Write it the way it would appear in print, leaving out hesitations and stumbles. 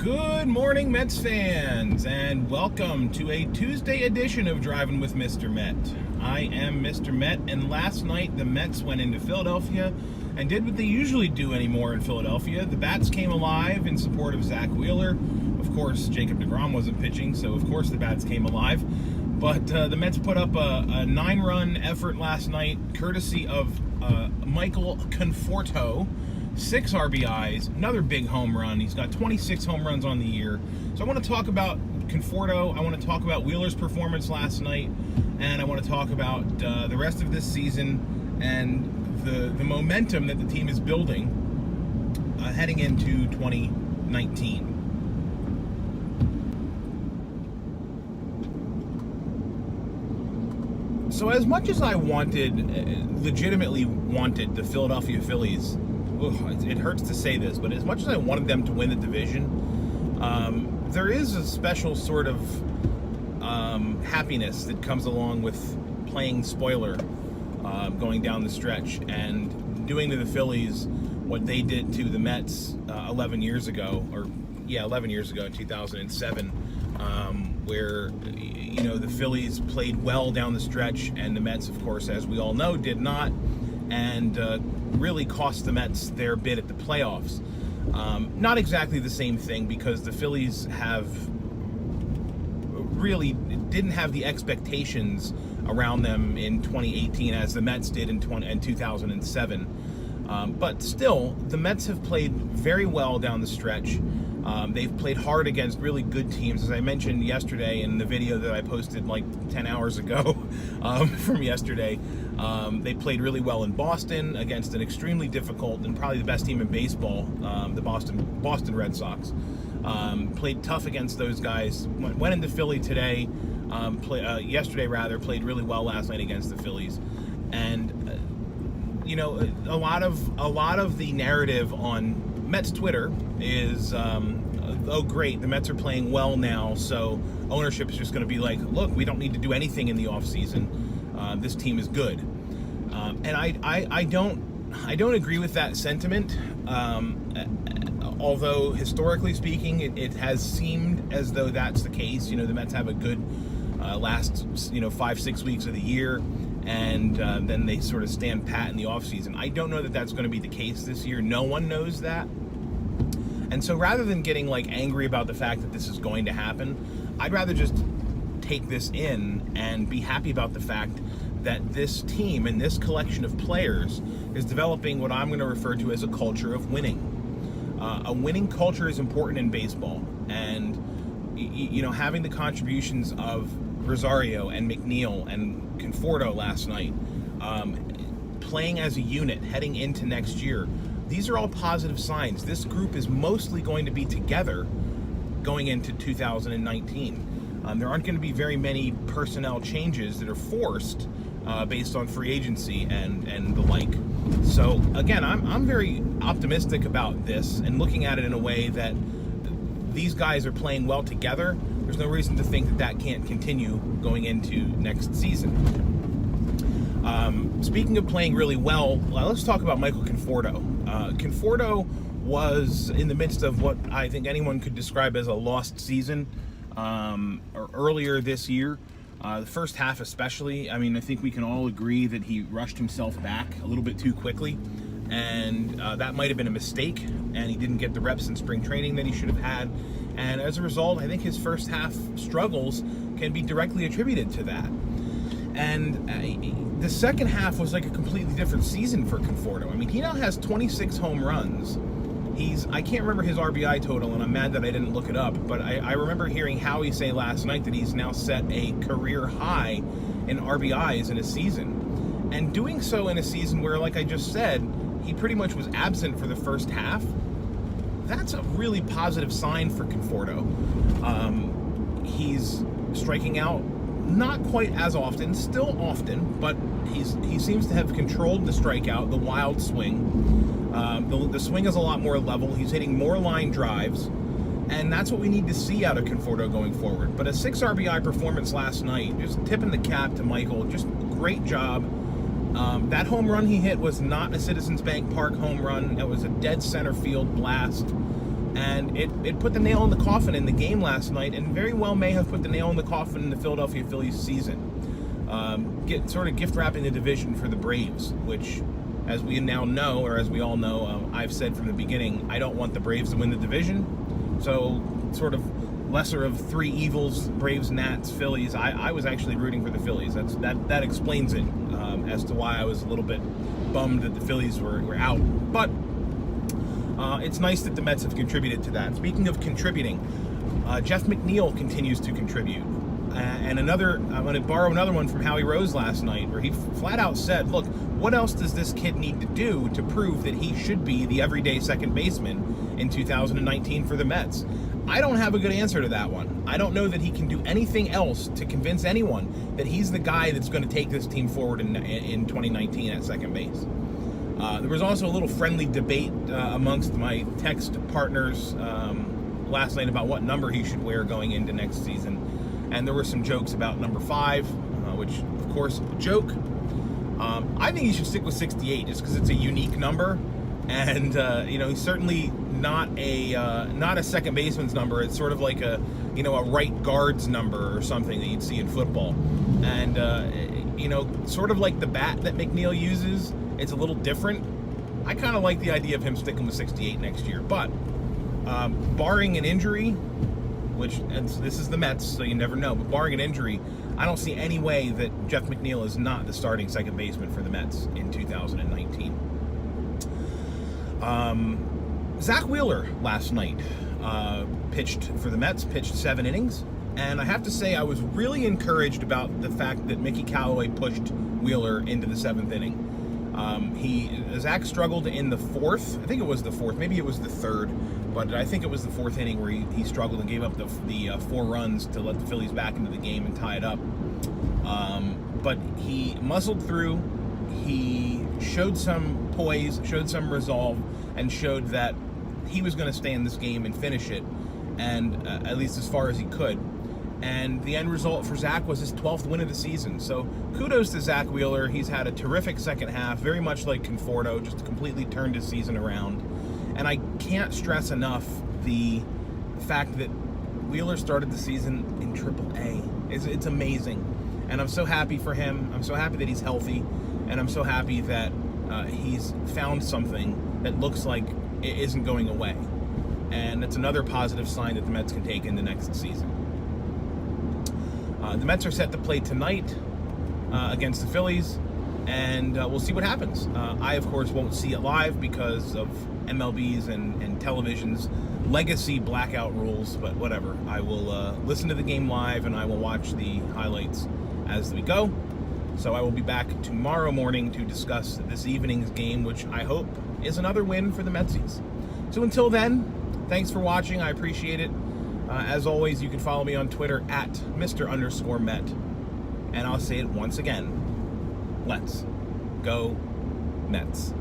Good morning, Mets fans, and welcome to a Tuesday edition of Driving with Mr. Met. I am Mr. Met, and last night the Mets went into Philadelphia and did what they usually do anymore in Philadelphia. The bats came alive in support of Zack Wheeler. Of course, Jacob DeGrom wasn't pitching, so of course the bats came alive. But the Mets put up a 9-run effort last night, courtesy of Michael Conforto. 6 RBIs, another big home run. He's got 26 home runs on the year. So I want to talk about Conforto. I want to talk about Wheeler's performance last night, and I want to talk about the rest of this season and the momentum that the team is building heading into 2019. So as much as I legitimately wanted the Philadelphia Phillies, it hurts to say this, but as much as I wanted them to win the division, there is a special sort of happiness that comes along with playing spoiler going down the stretch and doing to the Phillies what they did to the Mets 11 years ago in 2007, where the Phillies played well down the stretch, and the Mets, of course, as we all know, did not, and really cost the Mets their bid at the playoffs. Not exactly the same thing, because the Phillies really didn't have the expectations around them in 2018 as the Mets did in 2007. But still, the Mets have played very well down the stretch. They've played hard against really good teams. As I mentioned yesterday in the video that I posted like 10 hours ago from yesterday, they played really well in Boston against an extremely difficult and probably the best team in baseball, the Boston Red Sox. Played tough against those guys. Went into Philly today, played really well last night against the Phillies. And a lot of the narrative on Mets Twitter is, oh great, the Mets are playing well now, so ownership is just going to be like, look, we don't need to do anything in the offseason. This team is good. And I don't agree with that sentiment. Although historically speaking, it has seemed as though that's the case. The Mets have a good last 5-6 weeks of the year, and then they sort of stand pat in the offseason. I don't know that that's going to be the case this year. No one knows that. And so rather than getting angry about the fact that this is going to happen, I'd rather just take this in and be happy about the fact that this team and this collection of players is developing what I'm going to refer to as a culture of winning. A winning culture is important in baseball, and having the contributions of Rosario and McNeil and Conforto last night, playing as a unit heading into next year, these are all positive signs. This group is mostly going to be together going into 2019. There aren't going to be very many personnel changes that are forced based on free agency and the like. So again, I'm very optimistic about this and looking at it in a way that these guys are playing well together. There's no reason to think that can't continue going into next season. Speaking of playing really well, let's talk about Michael Conforto. Conforto was in the midst of what I think anyone could describe as a lost season earlier this year. The first half especially. I mean, I think we can all agree that he rushed himself back a little bit too quickly, and that might have been a mistake, and he didn't get the reps in spring training that he should have had. And as a result, I think his first half struggles can be directly attributed to that. And the second half was like a completely different season for Conforto. I mean, he now has 26 home runs. I can't remember his RBI total, and I'm mad that I didn't look it up, but I remember hearing Howie say last night that he's now set a career high in RBIs in a season. And doing so in a season where, like I just said, he pretty much was absent for the first half, that's a really positive sign for Conforto. He's striking out not quite as often, still often, but he seems to have controlled the strikeout, the wild swing. The swing is a lot more level. He's hitting more line drives, and that's what we need to see out of Conforto going forward. But a 6 RBI performance last night, just tipping the cap to Michael, just great job. That home run he hit was not a Citizens Bank Park home run. It was a dead center field blast And it put the nail in the coffin in the game last night, and very well may have put the nail in the coffin in the Philadelphia Phillies season. Gift wrapping the division for the Braves, which, as we now know, or as we all know, I've said from the beginning, I don't want the Braves to win the division. So, sort of lesser of three evils, Braves, Nats, Phillies. I was actually rooting for the Phillies. That explains it as to why I was a little bit bummed that the Phillies were out. But it's nice that the Mets have contributed to that. Speaking of contributing, Jeff McNeil continues to contribute. And I'm going to borrow another one from Howie Rose last night, where he flat out said, look, what else does this kid need to do to prove that he should be the everyday second baseman in 2019 for the Mets? I don't have a good answer to that one. I don't know that he can do anything else to convince anyone that he's the guy that's going to take this team forward in 2019 at second base. There was also a little friendly debate amongst my text partners last night about what number he should wear going into next season. And there were some jokes about number 5, which, of course, joke. I think he should stick with 68 just because it's a unique number. And, he's certainly not a second baseman's number. It's sort of like a right guard's number or something that you'd see in football. And, sort of like the bat that McNeil uses, it's a little different. I kind of like the idea of him sticking with 68 next year. But barring an injury, this is the Mets, so you never know, but barring an injury, I don't see any way that Jeff McNeil is not the starting second baseman for the Mets in 2019. Zack Wheeler last night pitched for the Mets, pitched 7 innings, and I have to say I was really encouraged about the fact that Mickey Callaway pushed Wheeler into the 7th inning. Zach struggled in the 4th. I think it was the 4th. Maybe it was the 3rd. But I think it was the 4th inning where he struggled and gave up the 4 runs to let the Phillies back into the game and tie it up. But he muscled through. He showed some poise, showed some resolve, and showed that he was going to stay in this game and finish it, and at least as far as he could. And the end result for Zach was his 12th win of the season. So kudos to Zack Wheeler. He's had a terrific second half, very much like Conforto, just completely turned his season around. And I can't stress enough the fact that Wheeler started the season in AAA. It's amazing. And I'm so happy for him. I'm so happy that he's healthy. And I'm so happy that he's found something that looks like it isn't going away. And it's another positive sign that the Mets can take in the next season. The Mets are set to play tonight against the Phillies, and we'll see what happens. I, of course, won't see it live because of MLB's and television's legacy blackout rules, but whatever. I will listen to the game live, and I will watch the highlights as we go. So I will be back tomorrow morning to discuss this evening's game, which I hope is another win for the Metsies. So until then, thanks for watching. I appreciate it. As always, you can follow me on Twitter at Mr_Met. And I'll say it once again. Let's go Mets.